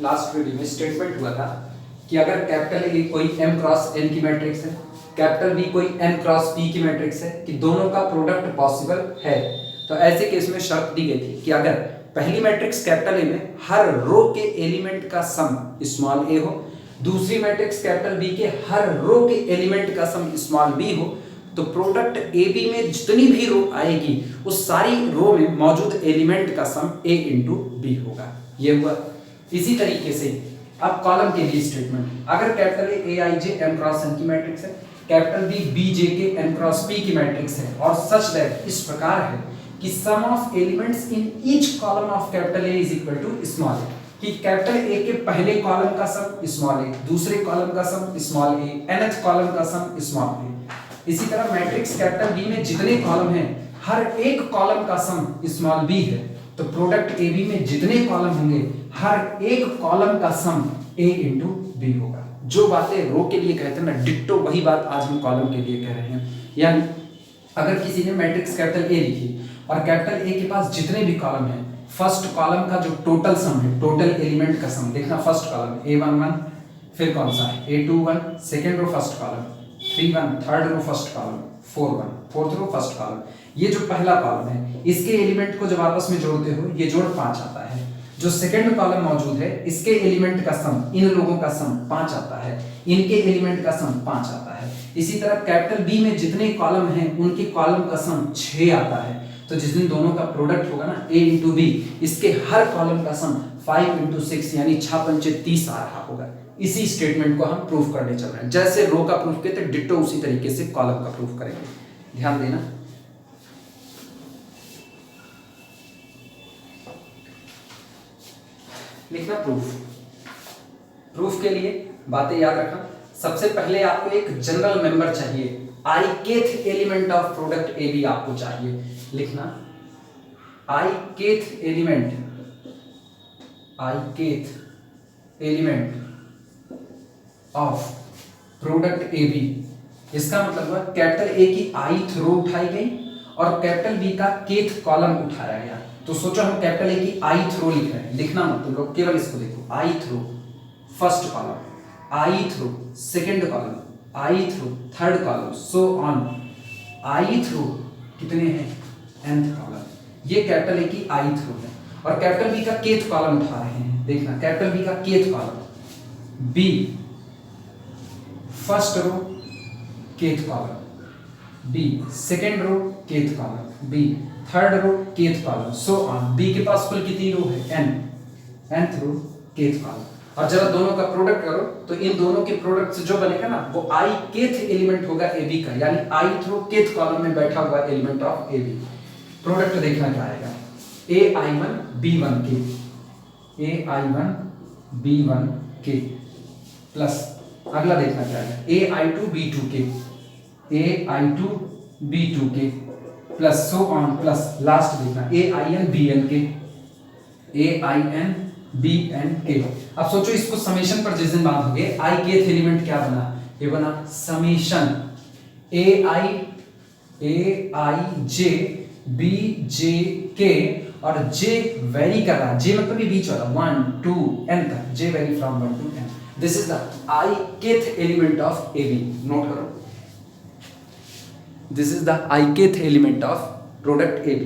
Last video में statement हुआ था कि अगर कैपिटल ए कोई m क्रॉस n की मैट्रिक्स है, कैपिटल बी कोई n क्रॉस p की मैट्रिक्स है कि दोनों का प्रोडक्ट पॉसिबल है, तो ऐसे केस में शर्त दी गई थी कि अगर पहली मैट्रिक्स कैपिटल ए में हर रो के एलिमेंट का सम स्मॉल a हो, दूसरी मैट्रिक्स कैपिटल बी के हर रो के एलिमेंट का सम स्मॉल b हो, तो प्रोडक्ट ए बी में जितनी भी रो आएगी उस सारी रो में मौजूद एलिमेंट का सम a इंटू बी होगा। ये हुआ। इसी तरीके से अब कॉलम के लिए स्टेटमेंट, अगर capital A I J M cross N की मैट्रिक्स है, कैपिटल बी बी जे के एन क्रॉस पी की मैट्रिक्स है और सच दैट इस प्रकार है कि sum of elements in each column of capital A is equal to small a, कि कैपिटल ए के पहले कॉलम का सम स्मॉल ए, दूसरे कॉलम का सम स्मॉल ए, nth कॉलम का सम स्मॉल ए। इसी तरह मैट्रिक्स कैपिटल बी में जितने कॉलम हैं हर एक कॉलम का सम स्मॉल बी है, तो प्रोडक्ट ए बी में जितने कॉलम होंगे हर एक कॉलम का सम a इंटू बी होगा। जो बातें रो के लिए कहते हैं ना डिट्टो वही बात आज हम कॉलम के लिए कह रहे हैं। यानी अगर किसी ने मैट्रिक्स कैपिटल ए लिखी और कैपिटल ए के पास जितने भी कॉलम हैं, फर्स्ट कॉलम का जो टोटल सम है, टोटल एलिमेंट का सम देखना, फर्स्ट कॉलम a11, फिर कौन सा है a21, second row first column 3-1, third row first column 4-1, fourth row first column, ये जो पहला कॉलम है इसके एलिमेंट को जब आपस में जोड़ते हो ये जोड़ 5 आता है। जो सेकंड कॉलम मौजूद है इसके एलिमेंट का सम, इन लोगों का सम 5 आता है, इनके एलिमेंट का सम 5 आता है। इसी तरह कैपिटल बी में जितने कॉलम हैं उनके कॉलम का सम 6 आता है। तो जिस दिन दोनों का प्रोडक्ट होगा ना a इंटू बी, इसके हर कॉलम का सम 5 इंटू 6 यानी 6×5 30 आ रहा होगा। इसी स्टेटमेंट को हम प्रूफ करने चल रहे हैं। जैसे रो का प्रूफ किए थे डिट्टो उसी तरीके से कॉलम का प्रूफ करेंगे। ध्यान देना। लिखना प्रूफ के लिए बातें याद रखना। सबसे पहले आपको एक जनरल मेंबर चाहिए, i kth element of product A B आपको चाहिए। लिखना i kth element of product A B. इसका मतलब हुआ कैपिटल ए की ith रो उठाई गई और कैपिटल बी का kth कॉलम उठाया गया। तो सोचो हम कैपिटल ए की ith रो लिख रहे हैं, लिखना मत तुम लोग, केवल इसको देखो, ith row first column, ith row second column, ith row third column, so on. ith row कितने हैं nth कॉलम। ये कैपिटल ए की ith रो है और कैपिटल बी का kth कॉलम उठा रहे हैं। देखना कैपिटल बी का kth column, B first row kth column, B second row kth column, B third row kth column, so on. B के पास कुल कितनी रो है nth रो kth कॉलम। और जरा दोनों का प्रोडक्ट करो तो इन दोनों के प्रोडक्ट से जो बनेगा ना वो i kth एलिमेंट होगा ए बी का, यानी ith रो kth कॉलम में बैठा हुआ element of A B. Product देखना क्या आएगा, ai1 b1 के, ai1 b1 के प्लस अगला देखना क्या आएगा ai2 b2 के, ai2 b2 के plus so on, plus last देखना ain bn के, ain bn के। अब सोचो इसको समेशन पर जिस दिन बांधोगे i kth एलिमेंट क्या बना, ये बना समेशन ai j bj के, और j वेरी कर रहा है, j मतलब ये बीच वाला 1 2 n तक, j vary from 1 to n। This is the i kth element of ab। Note करो, this is the i kth element of product ab।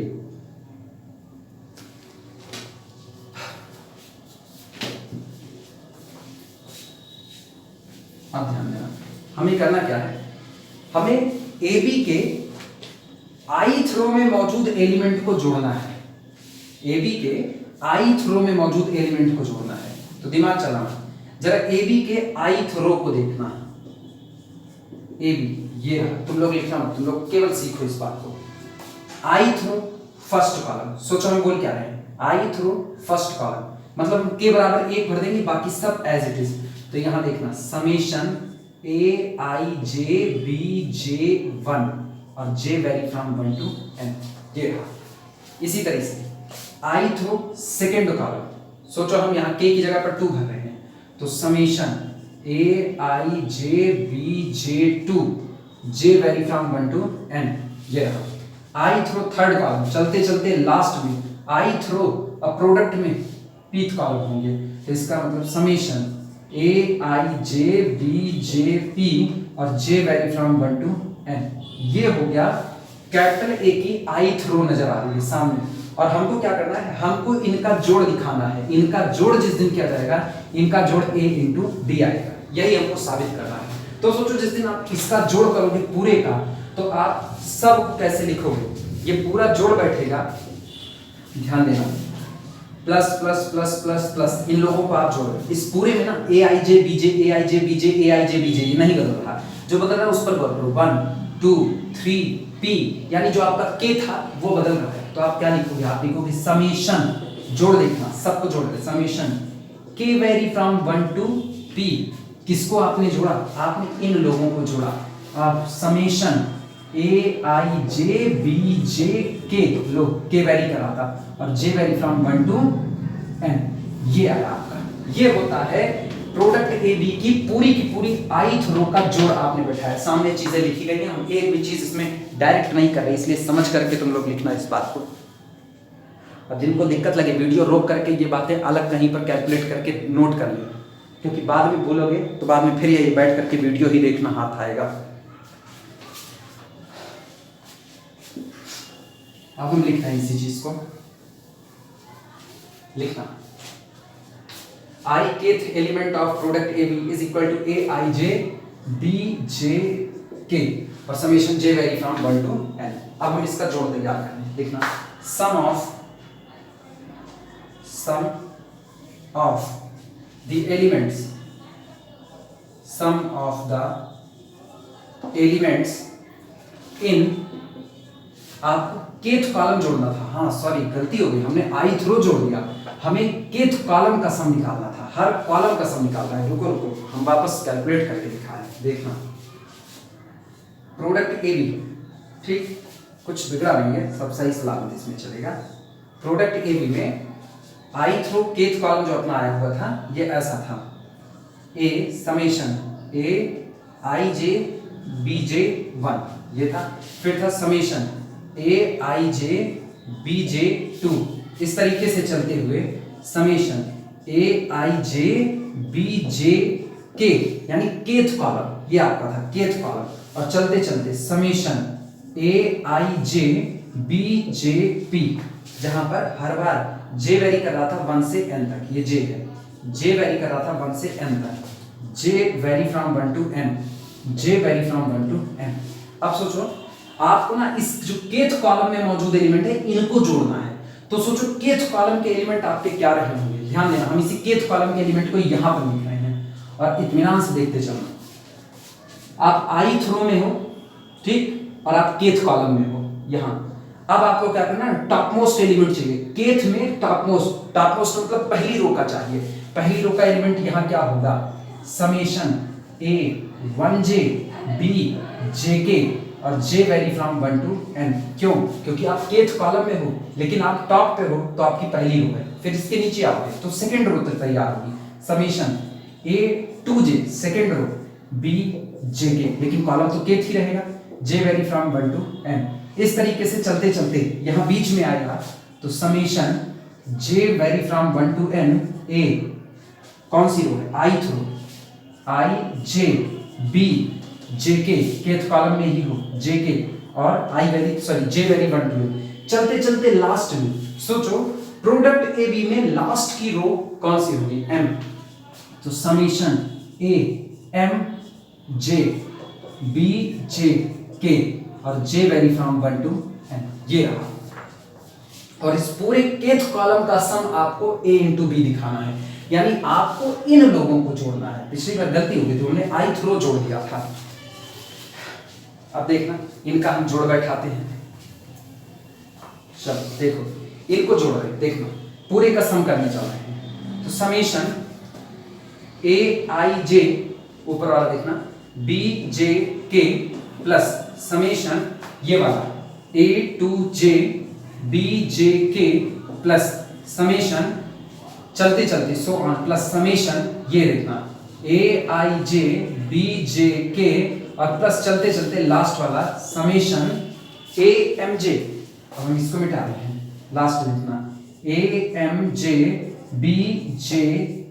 अब ध्यान देना, हमें करना क्या है, हमें ए बी के ith रो में मौजूद एलिमेंट को जोड़ना है। ए बी के ith रो में मौजूद एलिमेंट को जोड़ना है। तो दिमाग चलाना, जरा ए बी के ith रो को देखना। ए बी ये तुम लोग लिखना मत, तुम लोग केवल सीखो इस बात को। ith रो फर्स्ट कॉलम, सोचो हम बोल क्या रहे हैं, ith रो फर्स्ट कॉलम मतलब के बराबर 1 भर देंगे, बाकी सब एज इट इज। तो यहां देखना समेशन aij bj1 और j vary from 1 to n, ये रहा। इसी तरह से ith रो सेकंड कॉलम, सोचो हम यहाँ k की जगह पर 2 भर रहे हैं, तो summation aij bj2 j vary from 1 to n, ये रहा। ith रो थर्ड कॉलम, चलते चलते लास्ट में ith रो अब प्रोडक्ट में p pth कॉलम होंगे। तो इसका मतलब summation a i j b j p और j vary from 1 to n, ये हो गया कैपिटल ए की ith रो नजर आ रही है सामने। और हमको क्या करना है, हमको इनका जोड़ दिखाना है। इनका जोड़ जिस दिन किया जाएगा, इनका जोड़ a इंटू डी आएगा, यही हमको साबित करना है। तो सोचो जिस दिन आप इसका जोड़ करोगे पूरे का, तो आप सब कैसे लिखोगे, ये पूरा जोड़ बैठेगा, ध्यान देना, plus plus plus plus plus, इन लोगों को आप जोड़ो। इस पूरे में ना A I J B J A I J B J A I J B J, ये नहीं बदल रहा, जो बदल रहा है उस पर गौर करो। 1 2 3 p, यानी जो आपका k था वो बदल रहा है। तो आप क्या लिखोगे, आप लिखोगे समेशन, जोड़ देखना, सबको जोड़ दे, summation k vary from 1 to p। किसको आपने जोड़ा, आपने इन लोगों को जोड़ा। आप समेशन ए आई जे बी जे के, लो k वेरी करा था और j vary from 1 to n, ये आया आपका। ये होता है प्रोडक्ट ए बी की पूरी ith रो का जोड़ आपने बैठाया। सामने चीजें लिखी गई हैं, हम एक भी चीज इसमें डायरेक्ट नहीं कर रहे, इसलिए समझ करके तुम लोग लिखना इस बात को। अब जिनको दिक्कत लगे वीडियो रोक करके ये बातें अलग कहीं पर कैलकुलेट करके नोट कर लें, क्योंकि बाद में भूलोगे तो बाद में फिर ये बैठ करके वीडियो ही देखना हाथ आएगा। अब हम लिखना है इसी चीज को, लिखना I kth element of product A B is equal to a I J B J के और summation j vary from 1 to n। अब हम इसका जोड़ तैयार करेंगे, लिखना sum of the elements, sum of the elements in, आपको kth कॉलम जोड़ना था, हाँ सॉरी गलती हो गई, हमने ith रो जोड़ दिया, हमें kth कॉलम का सम निकालना था, हर कॉलम का सम निकालना है। रुको रुको, हम वापस कैलकुलेट करके दिखाएं, देखना प्रोडक्ट ए बी, ठीक, कुछ बिगड़ा नहीं है, सब सही सलामत इसमें चलेगा। प्रोडक्ट ए बी में ith रो kth कॉलम जो अपना आया हुआ था, ये ऐसा था, ए समेशन ए आई जे बी जे 1, ये था, फिर था समेशन ए आई जे बी जे 2, इस तरीके से चलते हुए समेशन ए आई जे बी जे के, यानी kth कॉलम, ये आपका था kth कॉलम, और चलते चलते समेशन ए आई जे बी जे पी, जहां पर हर बार j वेरी कर रहा था 1 से n तक, ये j है, j वेरी कर रहा था 1 से n तक, j vary from 1 to n, j vary from 1 to n। अब सोचो आपको ना इस जो kth कॉलम में मौजूद एलिमेंट है इनको जोड़ना है। तो सोचो kth कॉलम के एलिमेंट आपके क्या रहे होंगे, ध्यान देना, हम इसी kth कॉलम के एलिमेंट को यहां पर लिख रहे हैं और इत्मीनान से देखते चलना। आप ith रो में हो, ठीक, और आप kth कॉलम में हो यहां। अब आपको क्या करना है, टॉपमोस्ट एलिमेंट चाहिए, kth में टॉपमोस्ट मतलब पहली रो का चाहिए। पहली रो का एलिमेंट यहां क्या होगा, summation a 1j b jk और j vary from 1 to n। क्यों, क्योंकि आप kth कॉलम में हो लेकिन आप टॉप पे हो, तो आपकी पहली रो है, फिर इसके नीचे आओगे तो सेकंड रो तक तैयार होगी, summation a 2j second row b jk, लेकिन कॉलम तो kth ही रहेगा, j vary from 1 to n। इस तरीके से चलते चलते यहां बीच में आएगा तो summation j vary from 1 to n a, कौन सी रो है, ith row, i j b jk, kth column में ही हो jk, और j वेरी 1 to n। चलते चलते लास्ट में सोचो प्रोडक्ट ए बी में लास्ट की रो कौन सी होगी, m, तो summation a m j b j k और j vary from 1 to n, ये रहा। और इस पूरे kth कॉलम का सम आपको a into b दिखाना है, यानी आपको इन लोगों को जोड़ना है। पिछली बार गलती हो गई थी, हमने ith रो जोड़ दिया था। अब देखना इनका हम जोड़ बैठाते हैं, चलो देखो इनको जोड़ रहे, देखना पूरे का सम करने जा रहे हैं। तो समेशन ए आई जे, ऊपर वाला देखना, बी जे के प्लस समेशन ये वाला ए टू जे बी जे के प्लस समेशन चलते चलते सो ऑन प्लस समेशन ये देखना ए आई जे बी जे के और प्लस चलते चलते लास्ट वाला समेशन ए एम जे। अब हम इसको मिटा रहे हैं, लास्ट लिखना A M J B J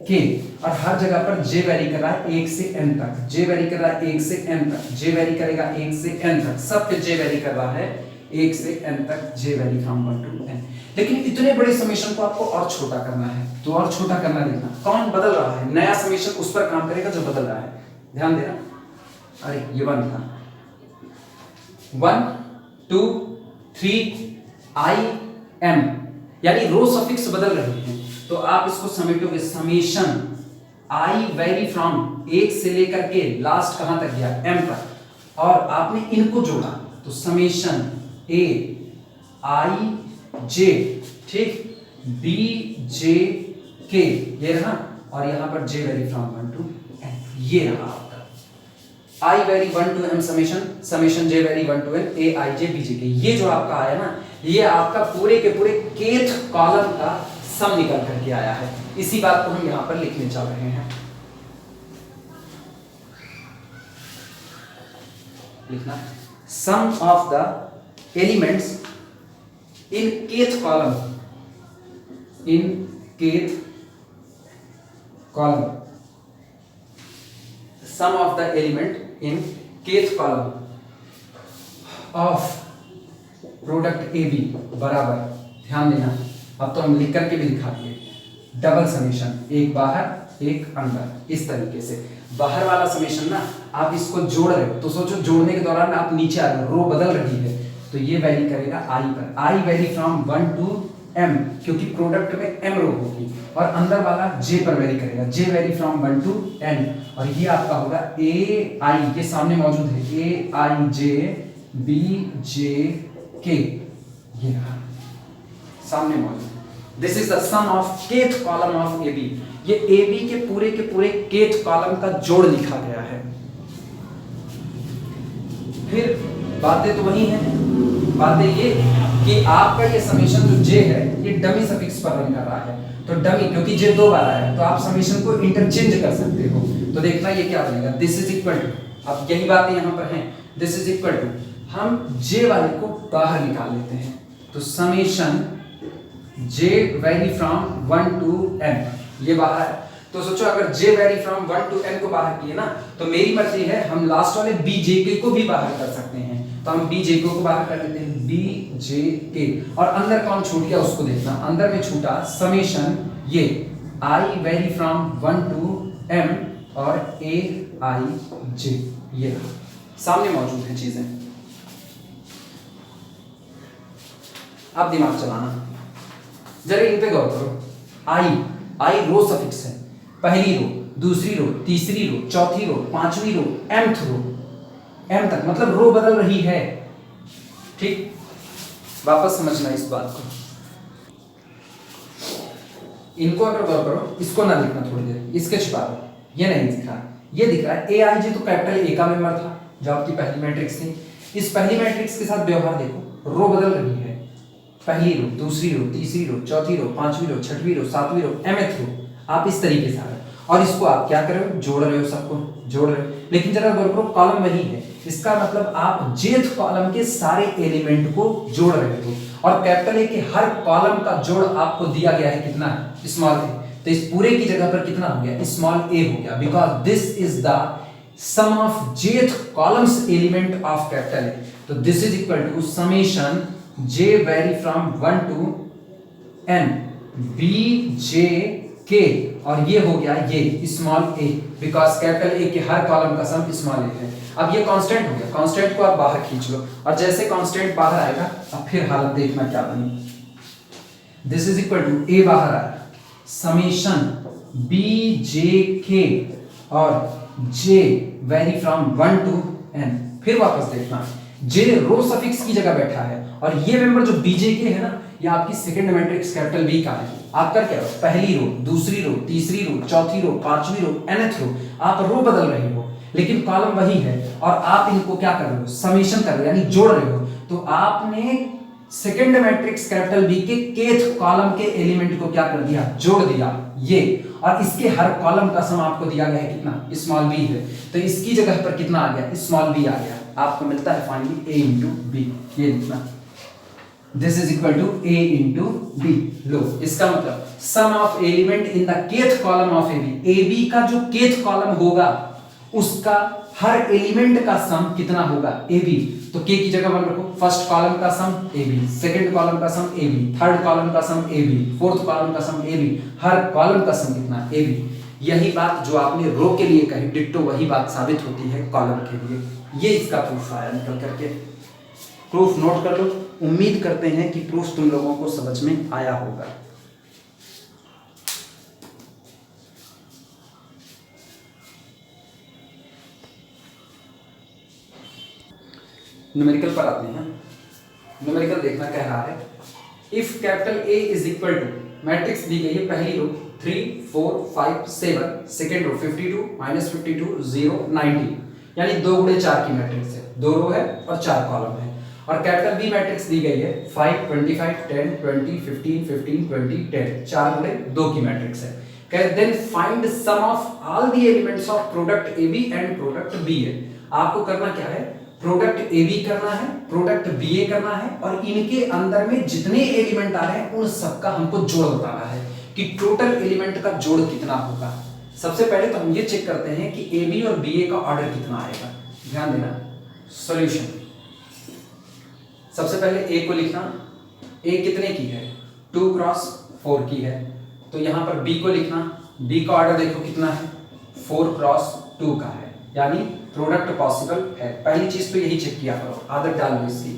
के, और हर जगह पर जे वेरी कर रहा है 1 से n तक, जे वेरी कर रहा है 1 से n तक, जे वेरी करेगा 1 से n तक, सब पे जे वेरी कर रहा है 1 से n तक, जे वेरी फ्रॉम 1 टू n। लेकिन इतने बड़े समेशन को आपको और छोटा करना है, तो और छोटा करना देखना कौन बदल रहा है, नया समेशन उस पर काम करेगा जो बदल रहा है, ध्यान देना। अरे ये 1 था, 1 2 3 I m, यानी रो सफिक्स बदल रहे हैं, तो आप इसको समेटोगे समेशन I वेरी फ्रॉम 1 से लेकर के लास्ट कहां तक गया m तक, और आपने इनको जोड़ा तो समेशन a I j, ठीक, b j k ये रहा, और यहां पर j vary from 1 to n, ये रहा आपका I vary 1 to m summation j vary 1 to n a I j b j k। ये जो आपका आया ना, ये आपका पूरे के पूरे kth कॉलम का सम निकल करके आया है। इसी बात को हम यहां पर लिखने जा रहे हैं, लिखना sum of the elements in kth column, in kth column, sum of the element in kth column of product A B बराबर, ध्यान देना, अब तो हम लिख करके भी दिखा दिए, डबल समेशन, एक बाहर एक अंदर, इस तरीके से। बाहर वाला समेशन ना आप इसको जोड़ रहे हो, तो सोचो जोड़ने के दौरान आप नीचे आ रहे हो, रो बदल रही है, तो ये वैरी करेगा I पर, I vary from 1 to m, क्योंकि प्रोडक्ट में m रो होगी, और अंदर वाला j पर वेरी करेगा, j vary from 1 to n, और ये आपका होगा a I, ये सामने मौजूद है, a I j b j k, ये रहा सामने मौजूद। This is the sum of kth column of AB, ये AB के पूरे kth कॉलम का जोड़ लिखा गया है। फिर बातें तो वही हैं, बातें ये कि आपका ये समेशन जो J है ये डमी सफिक्स पर रन कर रहा है, तो डमी क्योंकि J 2 बार आया है, तो आप समेशन को इंटरचेंज कर सकते हो, तो देखना ये क्या बनेगा, दिस इज इक्वल टू, अब यही बातें यहां पर हैं, दिस इज इक्वल टू, हम J वाले को बाहर निकाल लेते हैं, तो summation J vary from 1 to n, ये बाहर है, तो सोचो अगर J vary from 1 to n को बाहर किए ना, तो मेरी मर्जी है हम लास्ट वाले BJK को भी बाहर कर सकते हैं, तो हम BJK को बाहर कर लेते हैं, BJK, और अंदर कौन छूट गया उसको देखना, अंदर में छूटा समेशन ये I vary from 1 to m और a I j, ये सामने मौजूद है चीजें। अब दिमाग चलाना, जरा इन पे गौर करो, I रो सफिक्स है, पहली रो, दूसरी रो, तीसरी रो, चौथी रो, पांचवी रो, mth रो, m तक, मतलब रो बदल रही है, ठीक, वापस समझना इस बात को, इनको अगर गौर करो, इसको ना लिखना थोड़ी देर, इसके छिपा दो, ये नहीं दिख रहा, ये दिख रहा है a I j, तो कैपिटल A का मेंबर था जो आपकी पहली मैट्रिक्स थी, इस पहली मैट्रिक्स के साथ व्यवहार देखो, रो बदल रही है, पहली रो, दूसरी रो, तीसरी रो, चौथी रो, पांचवी रो, छठवीं रो, सातवीं रो, mth रो, आप इस तरीके से आ रहे हो, और इसको आप क्या कर रहे हो, जोड़ रहे हो, सबको जोड़ रहे हो, लेकिन जरा गौर करो कॉलम वही है, इसका मतलब आप jth कॉलम के सारे एलिमेंट को जोड़ रहे हो, और कैपिटल ए के हर कॉलम का जोड़ आपको दिया गया है कितना, स्मॉल a, तो इस पूरे की जगह पर कितना हो गया, स्मॉल a हो गया, because this is the sum of jth columns element of capital A, तो this is equal to summation J vary from 1 to n b j k, और ये हो गया ये small a, because capital A के हर column का sum small a है। अब ये कांस्टेंट हो गया, कांस्टेंट को आप बाहर खींच लो, और जैसे कांस्टेंट बाहर आएगा अब फिर हालत देखना क्या बनी, this is equal to a बाहर आया, समेशन b j k और j vary from 1 to n, फिर वापस देखना J रो सफिक्स की जगह बैठा है, और ये मेंबर जो BJK है ना, ये आपकी सेकंड मैट्रिक्स कैपिटल B का है, आप कर क्या, पहली रो, दूसरी रो, तीसरी रो, चौथी रो, पांचवी रो, nth रो, आप रो बदल रहे हो, लेकिन कॉलम वही है, और आप इनको क्या कर रहे हो, समेशन कर रहे हो, यानी जोड़ रहे हो, तो आपने सेकंड मैट्रिक्स कैपिटल B के kth कॉलम के एलिमेंट को क्या कर दिया, जोड़ दिया, ये, और इसके हर कॉलम का सम आपको दिया गया है कितना, स्मॉल b है, तो इसकी जगह पर कितना आ गया, स्मॉल b आ गया, आपको मिलता है फाइनली a इंटू बी, ये लिखना, this is equal to A into B. लो, इसका मतलब sum of element in the kth column of AB, AB का जो kth कॉलम होगा उसका हर एलिमेंट का सम कितना होगा AB। तो k की जगह 1 रखो, फर्स्ट कॉलम का सम AB, सेकंड कॉलम का सम AB, थर्ड कॉलम का सम AB, फोर्थ कॉलम का सम AB, हर कॉलम का सम कितना AB। यही बात जो आपने रो के लिए कही डिट्टो वही बात साबित होती है कॉलम के लिए। ये इसका प्रूफ आया निकल करके। प्रूफ नोट कर लो। उम्मीद करते हैं कि प्रूफ तुम लोगों को समझ में आया होगा। न्यूमेरिकल पर आते हैं। न्यूमेरिकल देखना कह रहा है if capital A is equal to, matrix दी गई है, पहली रो 3 4 5 7, सेकेंड रो 52 -52 0 90, यानी 2 गुणे 4 की मैट्रिक्स है, 2 रो है और 4 कॉलम है। और कैपिटल B मैट्रिक्स दी गई है 5 25 10 20 15 15 20 10, 4 गुणे 2 की मैट्रिक्स है। Then find sum of all the elements of product AB and product BA। आपको करना क्या है, प्रोडक्ट AB करना है, प्रोडक्ट BA करना है, और इनके अंदर में जितने एलिमेंट आ रहे हैं उन सबका हमको जोड़ बताना है कि टोटल एलिमेंट का जोड़ कितना होगा। सबसे पहले तो हम ये चेक करते हैं कि AB और BA का ऑर्डर कितना आएगा। ध्यान देना, सॉल्यूशन। सबसे पहले A को लिखना, A कितने की है, 2 क्रॉस 4 की है। तो यहां पर B को लिखना, B का ऑर्डर देखो कितना है, 4 क्रॉस 2 का है, यानी प्रोडक्ट पॉसिबल है। पहली चीज तो यही चेक किया करो, आदत डाल लो इसकी।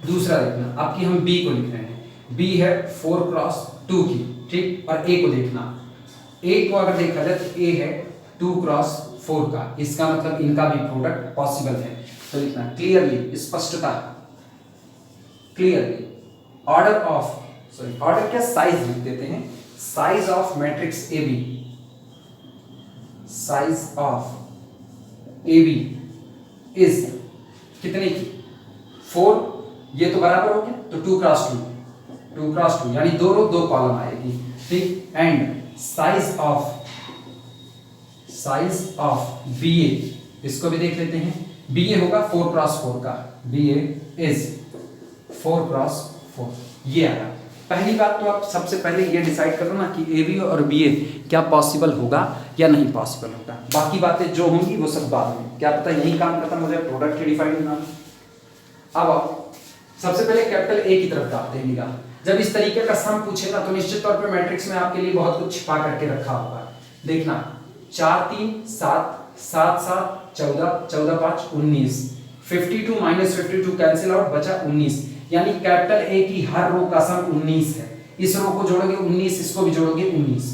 दूसरा देखना, अब की हम B को लिख रहे हैं, B है 4 क्रॉस 2 की, ठीक। और A को देखना, A को अगर देखा जाए तो A है 2 क्रॉस 4 का, इसका मतलब इनका भी प्रोडक्ट पॉसिबल है। तो लिखना क्लियरली, स्पष्टता, clearly order of, sorry order क्या, साइज लिख देते हैं, size of matrix AB, size of AB is कितने की, 4, ये तो बराबर हो गया, तो 2 क्रॉस 2, 2 क्रॉस 2 यानी 2 रो 2 कॉलम आएगी, ठीक। एंड साइज ऑफ BA, इसको भी देख लेते हैं, BA होगा 4 क्रॉस 4 का, BA इज 4 क्रॉस 4, ये आया। पहली बात तो आप सबसे पहले ये डिसाइड करो ना कि AB और BA क्या पॉसिबल होगा या नहीं पॉसिबल होगा। बाकी बातें जो होंगी वो सब बाद में, क्या पता यही काम खत्म हो जाए, प्रोडक्ट ही डिफाइंड ना। अब आप सबसे पहले कैपिटल A की तरफ डालते हैं निगाह। जब इस तरीके का सम पूछेगा तो निश्चित तौर पे मैट्रिक्स में आपके लिए बहुत कुछ छिपा करके रखा होगा। देखना 4 3 7 7 7 14 14 5 19, 52 -52 कैंसिल आउट, बचा 19, यानी कैपिटल A की हर रो का सम 19 है। इस रो को जोड़ोगे 19, इसको भी जोड़ोगे 19।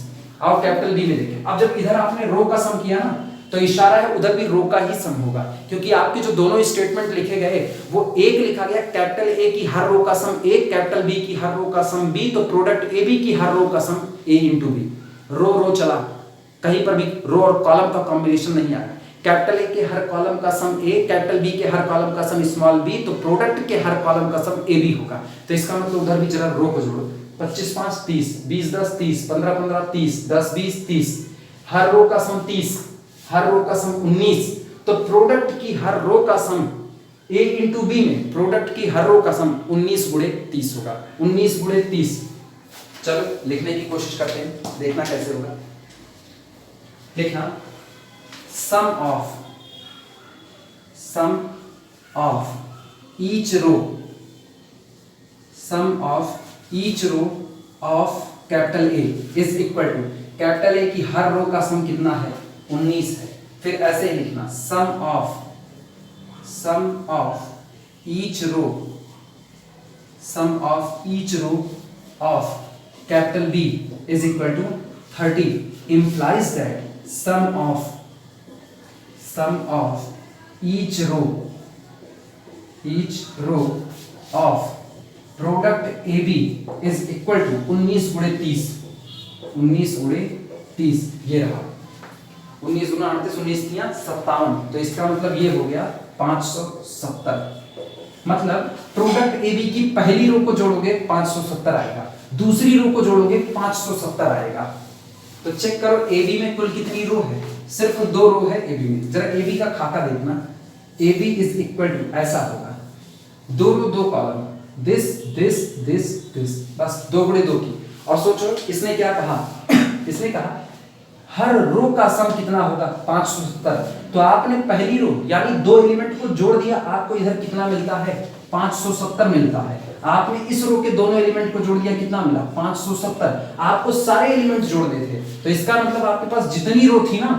अब कैपिटल B में देखें, अब जब इधर आपने रो का सम किया ना तो इशारा है उधर भी रो का ही सम होगा, क्योंकि आपके जो दोनों स्टेटमेंट लिखे गए वो एक लिखा गया कैपिटल A की हर रो का सम एक, कैपिटल B की हर रो का सम B, तो प्रोडक्ट AB की हर रो का सम A इंटू B। रो रो चला, कहीं पर भी रो और कॉलम का कॉम्बिनेशन नहीं आया। कैपिटल A के हर कॉलम का सम A, कैपिटल B के हर कॉलम का सम स्मॉल b, तो प्रोडक्ट के हर कॉलम का सम AB होगा। तो इसका मतलब उधर भी जरा रो को जोड़ो, 25 5 30, 20 10 30, 15 15 30, 10 20 30, हर रो का सम 30, हर रो का सम 19, तो प्रोडक्ट की हर रो का सम A इंटू B में प्रोडक्ट की हर रो का सम 19 गुणे 30 होगा, 19 गुणे 30। चलो लिखने की कोशिश करते हैं, देखना कैसे होगा। लिखना sum of each row, sum of each row of capital A is equal to, capital A की हर रो का सम कितना है 19 है। फिर ऐसे ही लिखना sum of each row, sum of each row of capital B is equal to 30, implies that sum of each row of product AB is equal to 19 गुणे 30, 19 गुणे 30, ये रहा 19 गुना 38, 19 तिया 57, तो इसका मतलब ये हो गया 570। मतलब प्रोडक्ट AB की पहली रो को जोड़ोगे 570 आएगा, दूसरी रो को जोड़ोगे 570 आएगा। तो चेक करो AB में कुल कितनी रो है, सिर्फ 2 रो है AB में। जरा AB का खाका देखना, AB इज इक्वल टू ऐसा होगा, 2 रो 2 column, this this this this, बस 2 गुणे 2 की। और सोचो इसने क्या कहा, इसने कहा हर रो का सम कितना होगा 570। तो आपने पहली रो यानी 2 एलिमेंट को जोड़ दिया, आपको इधर कितना मिलता है 570 मिलता है। आपने इस रो के दोनों एलिमेंट को जोड़ दिया, कितना मिला 570। आपको सारे एलिमेंट जोड़ने थे, तो इसका मतलब आपके पास जितनी रो थी ना,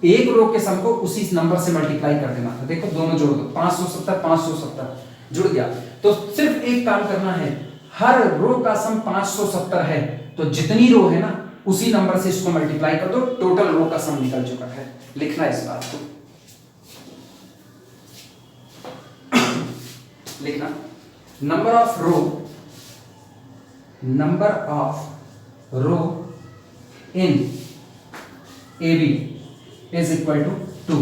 एक रो के सम को उसी नंबर से मल्टीप्लाई कर देना था। देखो दोनों जोड़ दो, 570 570 जुड़ गया। तो सिर्फ एक काम करना है, हर रो का सम 570 है, तो जितनी रो है ना उसी नंबर से इसको मल्टीप्लाई कर दो, टोटल रो का सम निकल चुका है। लिखना इस बात को, लिखना number of row in A B is equal to 2।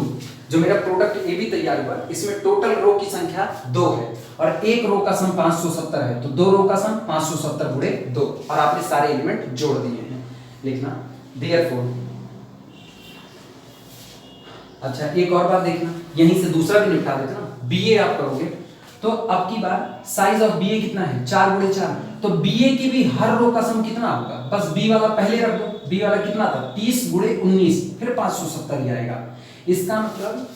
जो मेरा प्रोडक्ट ए बी तैयार हुआ, इसमें टोटल रो की संख्या 2 है और एक रो का सम 570 है, तो 2 रो का सम 570 गुणे 2, और आपने सारे एलिमेंट जोड़ दिए हैं। लिखना देयरफॉर। अच्छा एक और बात देखना, यहीं से दूसरा भी निपटा देते ना। बीए आप करोगे तो अब की बार साइज ऑफ बीए कितना है 4 गुणे 4, तो बीए की भी हर रो का सम कितना होगा, बस बी वाला पहले रख दो। बी वाला कितना था 30 गुणे 19, फिर 570 ही आएगा। इसका मतलब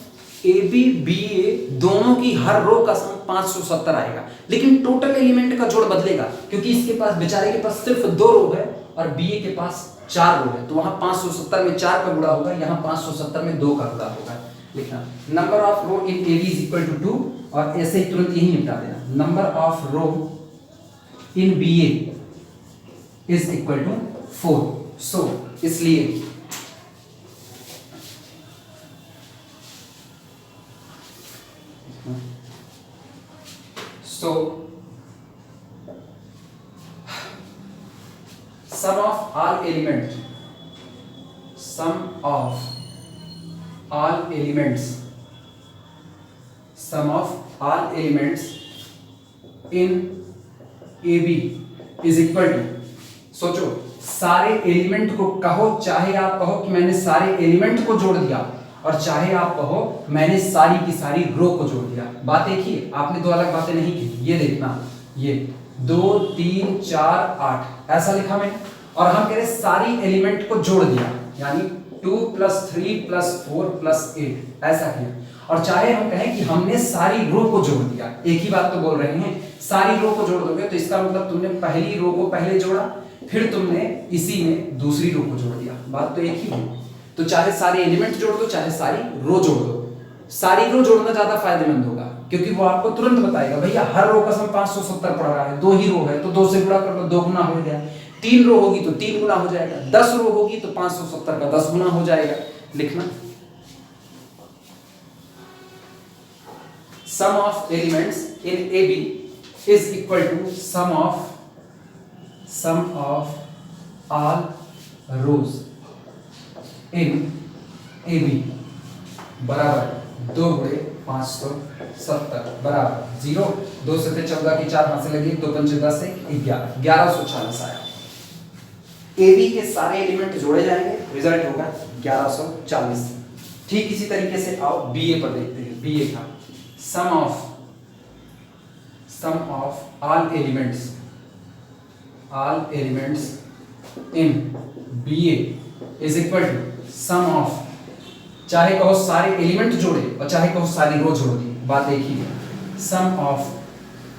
ए बी बी ए दोनों की हर रो का सम 570 आएगा, लेकिन टोटल एलिमेंट का जोड़ बदलेगा, क्योंकि इसके पास बेचारे के पास सिर्फ 2 रो है और बी ए के पास 4 रो है, तो वहां 570 में 4 का गुणा होगा, यहाँ 570 में 2 का गुणा होगा। लिखना number of row in A B is equal to 2, और ऐसे ही तुरंत यही निपटा देना। Number of row in B A is equal to 4। So इसलिए So sum of all elements in AB is equal to, सोचो सारे एलिमेंट को कहो, चाहे आप कहो कि मैंने सारे एलिमेंट को जोड़ दिया, और चाहे आप कहो मैंने सारी की सारी रो को जोड़ दिया, बात एक ही है। आपने दो अलग बातें नहीं की। ये देखना, ये 2 3 4 8 ऐसा लिखा मैंने, और हम कह रहे सारी एलिमेंट को जोड़ दिया, यानी 2 + 3 + 4 + 8 ऐसा किया। और चाहे हम कहें कि हमने सारी रो को जोड़ दिया, एक ही बात तो बोल रहे हैं। सारी रो को जोड़ दोगे तो इसका मतलब तुमने पहली रो को पहले जोड़ा, फिर तुमने इसी में दूसरी रो को जोड़ दिया, बात तो एक ही है। तो चाहे सारे एलिमेंट जोड़ दो, चाहे सारी रो जोड़ दो। सारी रो जोड़ना ज्यादा फायदेमंद होगा, क्योंकि वो आपको तुरंत बताएगा भैया हर रो का सम 570 पड़ रहा है, 2 ही रो है तो 2 से गुणा कर लो, 2 गुना हो गया। 3 रो होगी तो 3 गुना हो जाएगा, 10 रो होगी तो 570 का 10 गुना हो जाएगा। लिखना sum of elements in AB is equal to sum of all rows in AB बराबर 2 गुणे 570 बराबर 0। 2 से 14 की 4 हाथ से लगी, 2 पंचे 10 से 11, 1140 आया। AB के सारे एलिमेंट जोड़े जाएंगे, रिजल्ट होगा 1140। ठीक इसी तरीके से आओ BA पर देखते हैं। BA का sum of all elements in BA is equal to sum of, चाहे कहो सारे एलिमेंट जोड़े और चाहे कहो सारी रो जोड़ दी, बात एक ही है। sum of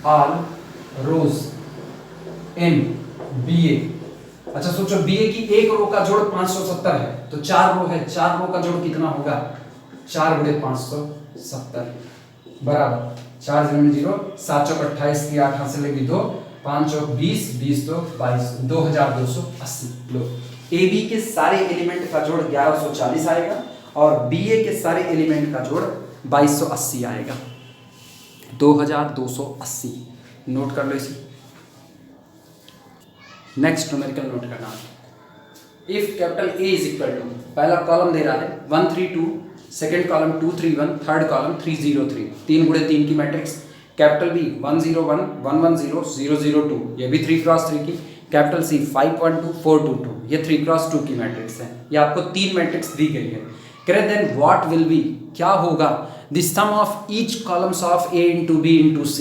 all rows in BA। अच्छा सोचो BA की एक रो का जोड़ 570 है, तो 4 रो है, 4 रो का जोड़ कितना होगा 4 गुणे 570 बराबर 4 0 0, 7 चौक 28 की 8 हाथ से लगी 2, 5 चौक 20, 20 2 22, 2280। लो AB के सारे एलिमेंट का जोड़ 1140 आएगा और BA के सारे एलिमेंट का जोड़ 2280 आएगा, 2280। नोट कर लो इसे। नेक्स्ट न्यूमेरिकल नोट करना, if capital A is equal to, पहला कॉलम दे रहा है 132, सेकेंड कॉलम 231, थर्ड कॉलम 303, 3 गुणे 3 की मैट्रिक्स। कैपिटल B 101 110 002, ये भी 3x3 की। कैपिटल C 512 422, ये 3x2 की मैट्रिक्स है। ये आपको 3 मैट्रिक्स दी गई है। करें देन व्हाट विल बी, क्या होगा the sum of each columns of A into B into C।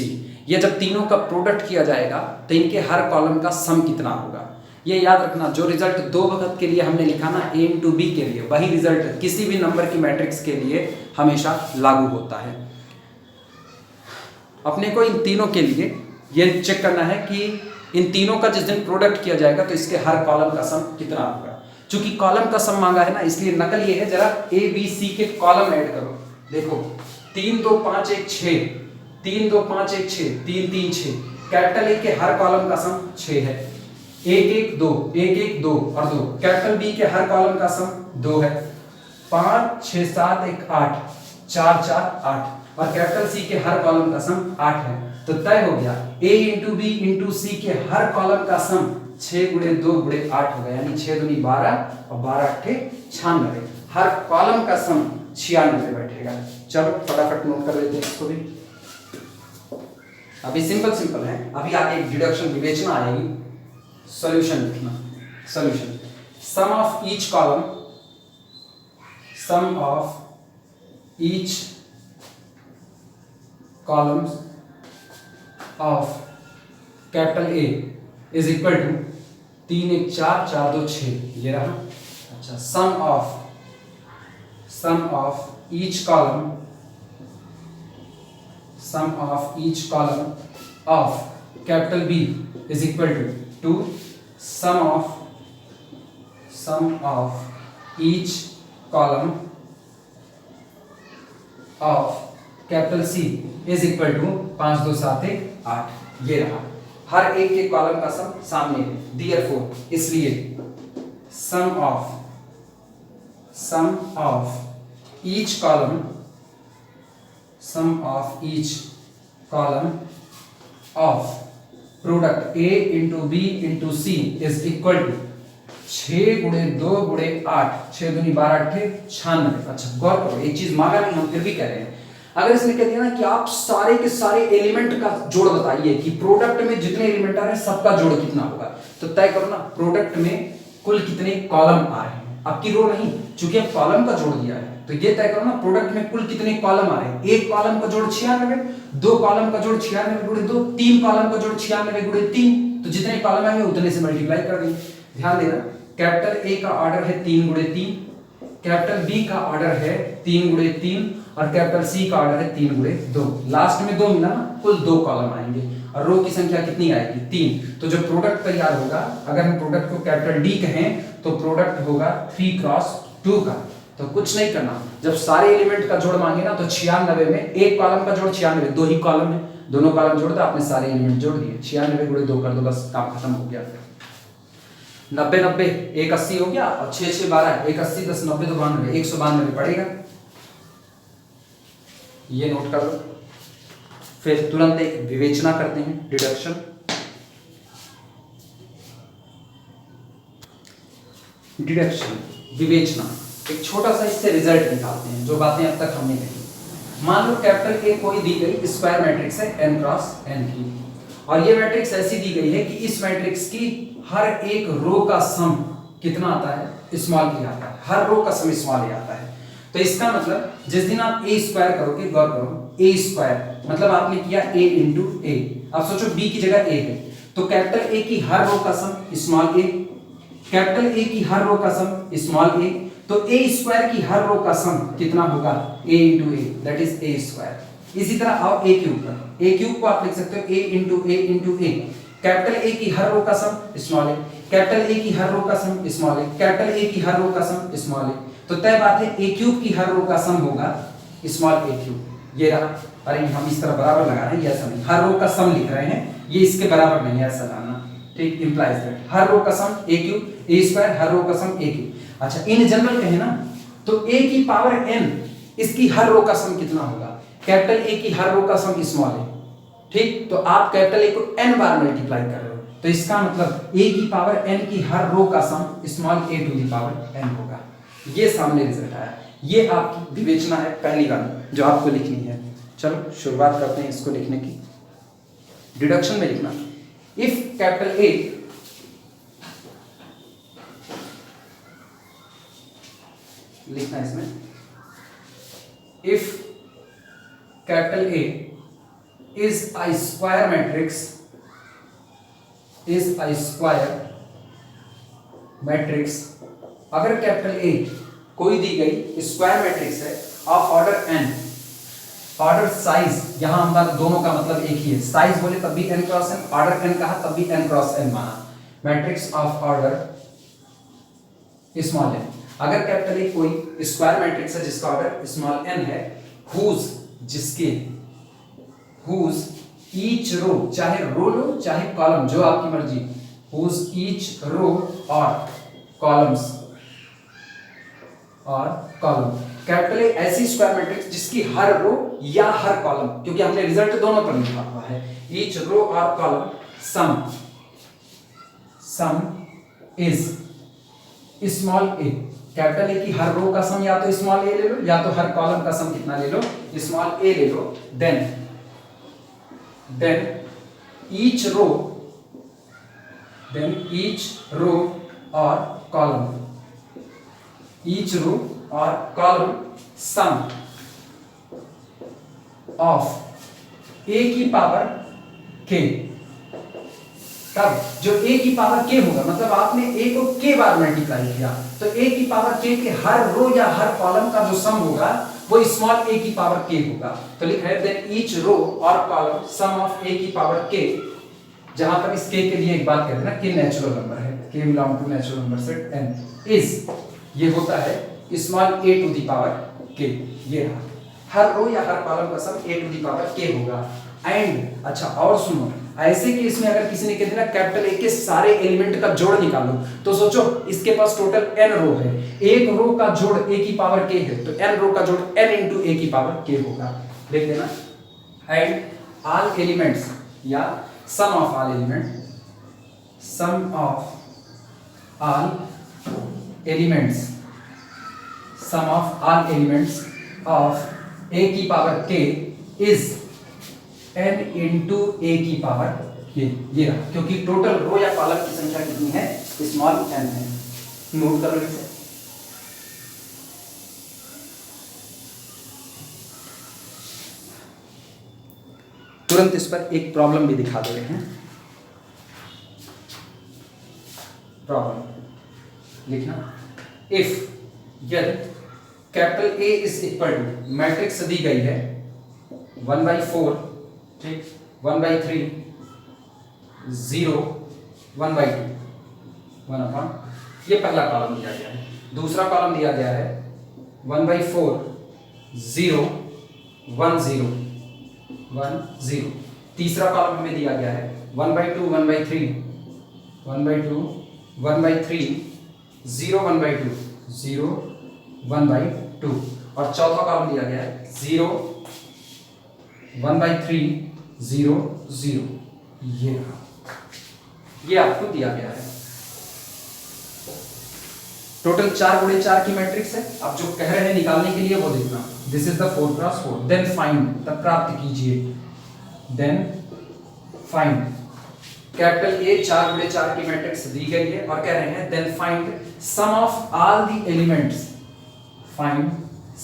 ये जब तीनों का प्रोडक्ट किया जाएगा तो इनके हर कॉलम का सम कितना होगा। ये याद रखना, जो रिजल्ट दो वक्त के लिए हमने लिखा ना a इंटू बी के लिए, वही रिजल्ट किसी भी नंबर की मैट्रिक्स के लिए हमेशा लागू होता है। अपने को इन तीनों के लिए ये चेक करना है कि इन तीनों का जिस दिन प्रोडक्ट किया जाएगा तो इसके हर कॉलम का सम कितना होगा। चूंकि कॉलम का सम मांगा है ना, इसलिए नकल ये है, जरा ए बी सी के कॉलम ऐड करो। देखो 3 2 5 1 6, 3 2 5 1 6, 3 3 6, कैपिटल ए के हर कॉलम का सम 6 है। 1 1 2, 1 1 2 और 2, कैपिटल बी के हर कॉलम का सम 2 है। 5 6 7 1 8, 4 4 8 और कैपिटल सी के हर कॉलम का सम 8 है। तो तय हो गया a इंटू बी इंटू सी के हर कॉलम का सम 6 गुणे 2 गुणे 8 हो गया, यानी 6 दूनी 12 और 12 अट्ठे 96। हर कॉलम का सम 96 बैठेगा। चलो फटाफट नोट कर लेते हैं इसको भी। अभी सिंपल है, अभी आगे एक डिडक्शन विवेचना आएगी। सॉल्यूशन लिखना, solution sum of each column, sum of each columns of capital A is equal to 3 1 4 4 2 6, ये रहा। अच्छा, sum of each column, sum of each column of capital B is equal to sum of each column of capital C is equal to 5 2 7 1 8, ये रहा। हर एक के column का सम सामने है, देयरफॉर इसलिए sum of each column, sum of each column of product a into B into C is equal to 6 गुणे 2 गुणे 8, 6 दूनी 12 अट्ठे 96। अच्छा गौर करो, एक चीज मांगा नहीं, हम फिर भी कह रहे हैं। अगर इसने कह दिया ना कि आप सारे के सारे एलिमेंट का जोड़ बताइए कि प्रोडक्ट में जितने एलिमेंट आ रहे हैं सबका जोड़ कितना होगा, तो तय करो ना प्रोडक्ट में कुल कितने कॉलम आ रहे हैं। आपकी रो नहीं, चूंकि अब कॉलम का जोड़ दिया है तो ये तय करो ना प्रोडक्ट में कुल कितने कॉलम आ रहे हैं। एक कॉलम का जोड़ 96, दो कॉलम का जोड़ 96 गुणे 2, तीन कॉलम का जोड़ 96 गुणे 3, तो जितने कॉलम आएंगे उतने से मल्टीप्लाई कर देंगे। ध्यान देना, कैपिटल ए का ऑर्डर है 3 गुणे 3, कैपिटल बी का ऑर्डर है 3 गुणे 3 और कैपिटल सी का ऑर्डर है 3 गुणे 2। लास्ट में 2 मिला ना, कुल 2 कॉलम आएंगे और रो की संख्या कितनी आएगी 3। तो जो प्रोडक्ट तैयार होगा, अगर हम प्रोडक्ट को कैपिटल डी कहें तो प्रोडक्ट होगा 3 क्रॉस 2 का। तो कुछ नहीं करना, जब सारे एलिमेंट का जोड़ मांगे ना तो 96 में एक कॉलम का जोड़ 96, दो ही कॉलम है, दोनों कॉलम जोड़ दो, आपने सारे एलिमेंट जोड़ दिए, 96 गुणे 2 कर दो, बस काम खत्म हो गया। 90 90 1 80 हो गया और 6 6 12 1 80 10 90 तो 92, 192 पड़ेगा, ये नोट कर लो। फिर तुरंत एक विवेचना करते हैं, डिडक्शन। डिडक्शन विवेचना, एक छोटा सा इससे रिजल्ट निकालते हैं, जो बातें अब तक हमने कही। मान लो कैपिटल ए कोई दी गई स्क्वायर मैट्रिक्स है n क्रॉस n की, और ये मैट्रिक्स ऐसी दी गई है कि इस मैट्रिक्स की हर एक रो का सम कितना आता है, स्मॉल ए आता है, हर रो का सम स्मॉल ए आता है। तो इसका मतलब जिस दिन आप ए स्क्वायर करोगे, गौर करो, ए स्क्वायर मतलब आपने किया ए इंटू ए। अब सोचो बी की जगह ए है, तो कैपिटल ए की हर रो का sum small a, capital A की हर रो का सम स्मॉल ए, तो ए स्क्वायर की हर रो का सम कितना होगा, A into A, that is A square. इसी तरह आओ ए क्यूब पर, ए क्यूब को आप लिख सकते हो A into A into A, capital A की हर रो का sum small a, capital A की हर रो का sum small a, capital A की हर रो का सम स्मॉल ए, तो तय बात है ए क्यूब की हर रो का सम होगा स्मॉल ए क्यूब। ये रहा, अरे हम इस तरह बराबर लगा रहे हैं, ऐसा नहीं, हर रो का सम लिख रहे हैं, ये इसके बराबर नहीं है, ऐसा लाना, ठीक, इंप्लाइज दैट हर रो का सम ए क्यूब, ए स्क्वायर हर रो का सम ए क्यूब। अच्छा इन जनरल कहे ना तो a की पावर n, इसकी हर रो का सम कितना होगा, कैपिटल A की हर रो का सम स्मॉल है, ठीक, तो आप कैपिटल A को n बार मल्टीप्लाई कर रहे हो, तो इसका मतलब a की पावर n की हर रो का sum small a to the power n होगा। ये सामने रिजल्ट आया, ये आपकी विवेचना है पहली वाली जो आपको लिखनी है। चलो शुरुआत करते हैं इसको लिखने की। डिडक्शन में लिखना, इफ कैपिटल A लिखना इसमें, if capital A is a square matrix, is a square matrix, अगर कैपिटल ए कोई दी गई स्क्वायर मैट्रिक्स है of order n, order size यहां हमारा दोनों का मतलब एक ही है, साइज बोले तब भी n cross n, order n कहा तब भी n क्रॉस n माना, matrix of order small n, अगर कैपिटल ए कोई स्क्वायर मैट्रिक्स है जिसका ऑर्डर स्मॉल n है, हुज जिसके, हुज ईच रो, चाहे रो लो चाहे कॉलम जो आपकी मर्जी, हुज ईच रो और कॉलम्स और कॉलम, कैपिटल ए ऐसी स्क्वायर मैट्रिक्स जिसकी हर रो या हर कॉलम, क्योंकि हमने रिजल्ट दोनों पर लिखा हुआ है, ईच रो और column sum, sum is small a, capital A की हर रो का सम या तो स्मॉल ए ले लो या तो हर कॉलम का सम कितना ले लो, स्मॉल ए ले लो, then each row, then each row और कॉलम, ईच रो और कॉलम सम ऑफ ए की पावर के, तब जो a की पावर k होगा मतलब आपने a को k बार मल्टीप्लाई किया तो a की पावर k के हर रो या हर कॉलम का जो सम होगा वो स्मॉल a की पावर k होगा, तो लिखा है देन ईच रो और कॉलम सम ऑफ a की पावर k, जहां पर इस k के लिए एक बात कहते हैं ना k नेचुरल नंबर है, k belong to natural number set n, is ये होता है small a to the power k, ये रहा हर रो या हर कॉलम का sum a to the power k होगा, एंड अच्छा और सुनो, ऐसे केस में अगर किसी ने कह दिया कैपिटल ए के सारे एलिमेंट का जोड़ निकालो, तो सोचो इसके पास टोटल n रो है, एक रो का जोड़ a की पावर k है, तो n रो का जोड़ n इंटू a की पावर k होगा, देख लेना, एंड ऑल एलिमेंट्स या sum of all element, sum of all elements, sum of all elements of a की power k is n into A की पावर k, ये रहा, क्योंकि टोटल रो या कॉलम की संख्या कितनी है, स्मॉल n है, नोट कर लो इसे। तुरंत इस पर एक प्रॉब्लम भी दिखा दे रहे हैं, प्रॉब्लम लिखना, इफ यदि capital A is equal to matrix दी गई है 1/4, ठीक, 1/3, 0, 1/2, 1/, ये पहला कॉलम दिया गया है, दूसरा कॉलम दिया गया है 1/4, 0, 1, 0, 1, 0, तीसरा कॉलम हमें दिया गया है 1/2, 1/3, 1/2, 1/3, 0, 1/2, 0, 1/2, और चौथा कॉलम दिया गया है 0, 1/3, 0, 0, ये आपको दिया गया है, टोटल 4x4 की मैट्रिक्स है, अब जो कह रहे हैं निकालने के लिए वो देखना, this is the 4x4, then find, तब प्राप्त कीजिए, then find, capital A 4x4 की मैट्रिक्स दी गई है और कह रहे हैं then find sum of all the elements, find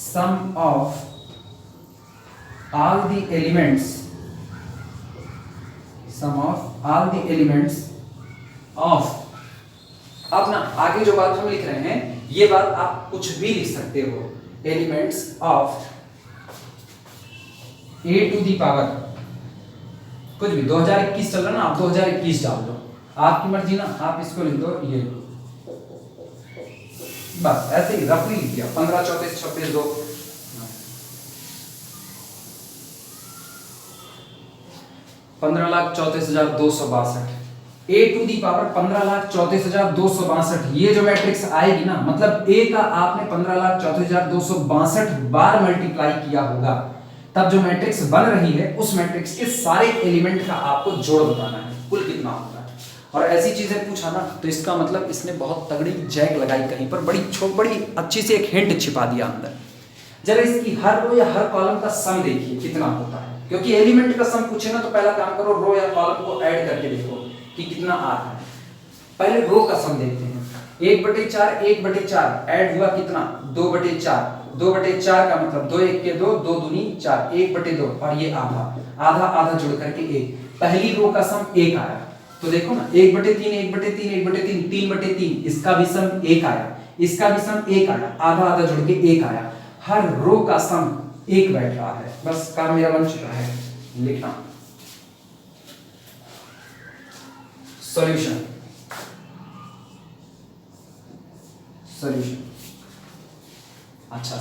sum of all the elements, sum of all the elements of, अब ना आगे जो बात हम लिख रहे हैं ये बात आप कुछ भी लिख सकते हो, elements of a to the power कुछ भी, 2021 चल रहा ना, आप 2021 डाल दो, आपकी मर्जी ना, आप इसको लिख दो ये, बस ऐसे ही रफली लिख दिया, 15, 34, 26, 2, 15,34,262, a टू दी पावर 15,34,262, ये जो मैट्रिक्स आएगी ना, मतलब a का आपने 15,34,262 बार मल्टीप्लाई किया होगा, तब जो मैट्रिक्स बन रही है उस मैट्रिक्स के सारे एलिमेंट का आपको जोड़ बताना है, कुल कितना होगा, और ऐसी चीजें पूछा ना तो इसका मतलब इसने बहुत तगड़ी जैक लगाई कहीं पर, बड़ी अच्छी सी एक हिंट छिपा दिया अंदर, जरा इसकी हर रो या हर कॉलम का सम देखिए कितना होता है, क्योंकि एलिमेंट का सम पूछे ना तो पहला काम करो रो या कॉलम को ऐड करके देखो कि कितना आ रहा है, पहले रो का सम देखते हैं, 1/4, 1/4 ऐड हुआ कितना, 2/4, 2/4 का मतलब 2 1 के 2, 2 दूनी 4, 1/2 और ये आधा आधा आधा जुड़ करके 1। पहली रो का सम 1 आया, तो देखो ना 1/3 1/3 1/3 3/3, इसका भी सम 1 आया, इसका भी सम 1 आया, आधा आधा जुड़ के 1 आया। हर रो का सम 1 बैठ रहा है। बस काम मेरा बन चुका है, लिखना सॉल्यूशन। अच्छा,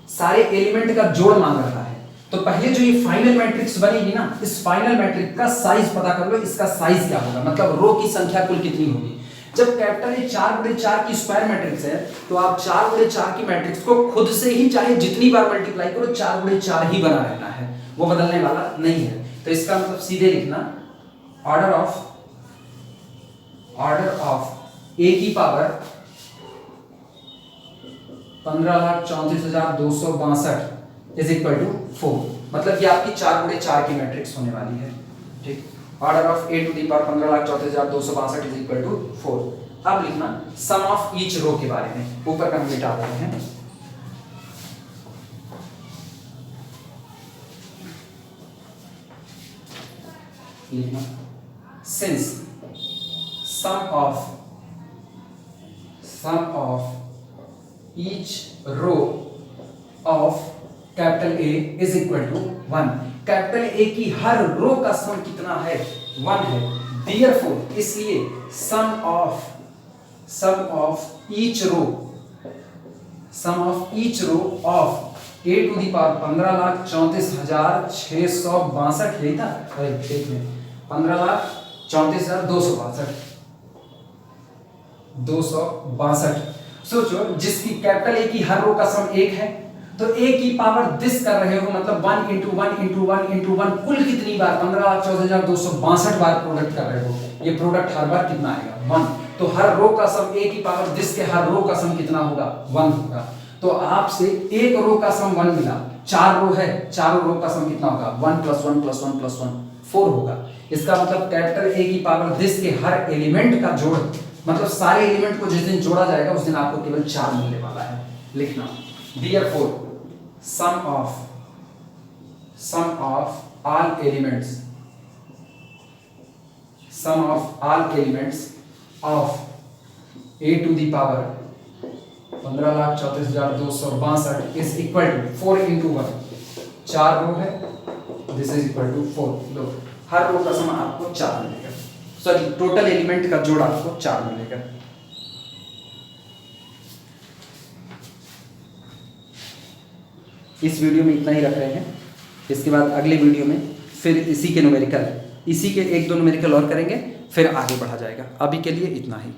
सारे एलिमेंट का जोड़ मांग रहा है, तो पहले जो ये फाइनल मैट्रिक्स बनेगी ना, इस फाइनल मैट्रिक्स का साइज पता कर लो, इसका साइज क्या होगा, मतलब रो की संख्या कुल कितनी होगी। जब कैपिटल ए 4/4 की स्क्वायर मैट्रिक्स है, तो आप 4/4 की मैट्रिक्स को खुद से ही चाहे जितनी बार मल्टीप्लाई करो 4/4 ही बना रहना है, वो बदलने वाला नहीं है। तो इसका मतलब सीधे लिखना ऑर्डर ऑफ ए की पावर 15,34,262 इज इक्वल टू 4, मतलब ये आपकी 4/4 की मैट्रिक्स होने वाली है। ठीक, order of A to the power 15,34,262 is equal to 4। अब लिखना सम ऑफ ईच रो के बारे में, ऊपर का हम मिटा रहे हैं। लिखना since sum of each row of capital A is equal to 1। कैपिटल A की हर रो का सम कितना है, 1 है। Therefore, इसलिए sum of each row of A to the power 15,34,662 यही था, अरे देख लें 15,34,262। सोचो, जिसकी कैपिटल ए की हर रो का सम 1 है, तो ए की पावर दिस कर रहे हो, मतलब 1 × 1 × 1 × 1 कुल कितनी बार 15,34,262 बार प्रोडक्ट कर रहे हो। ये प्रोडक्ट हर बार कितना आएगा, 1। तो हर रो का सम ए की पावर दिस के हर रो का सम कितना होगा, 1 होगा। तो आपसे एक रो का सम 1 मिला, 4 रो है, चारों रो का सम कितना होगा, 1 + 1 + 1 + 1 4 होगा। इसका मतलब कैपिटल ए की पावर दिस के हर एलिमेंट का जोड़, मतलब सारे एलिमेंट को जिस दिन जोड़ा जाएगा उस दिन आपको केवल 4 मिलने वाला है। लिखना therefore sum of all elements of a to the power 15,34,262 is equal to 4 × 1, 4 रो है, this is equal to 4। Low, her row का सम आपको 4 मिलेगा, सॉरी टोटल एलिमेंट का जोड़ आपको 4 मिलेगा। इस वीडियो में इतना ही रख रहे हैं, इसके बाद अगले वीडियो में फिर इसी के 1-2 न्यूमेरिकल और करेंगे, फिर आगे बढ़ा जाएगा। अभी के लिए इतना ही।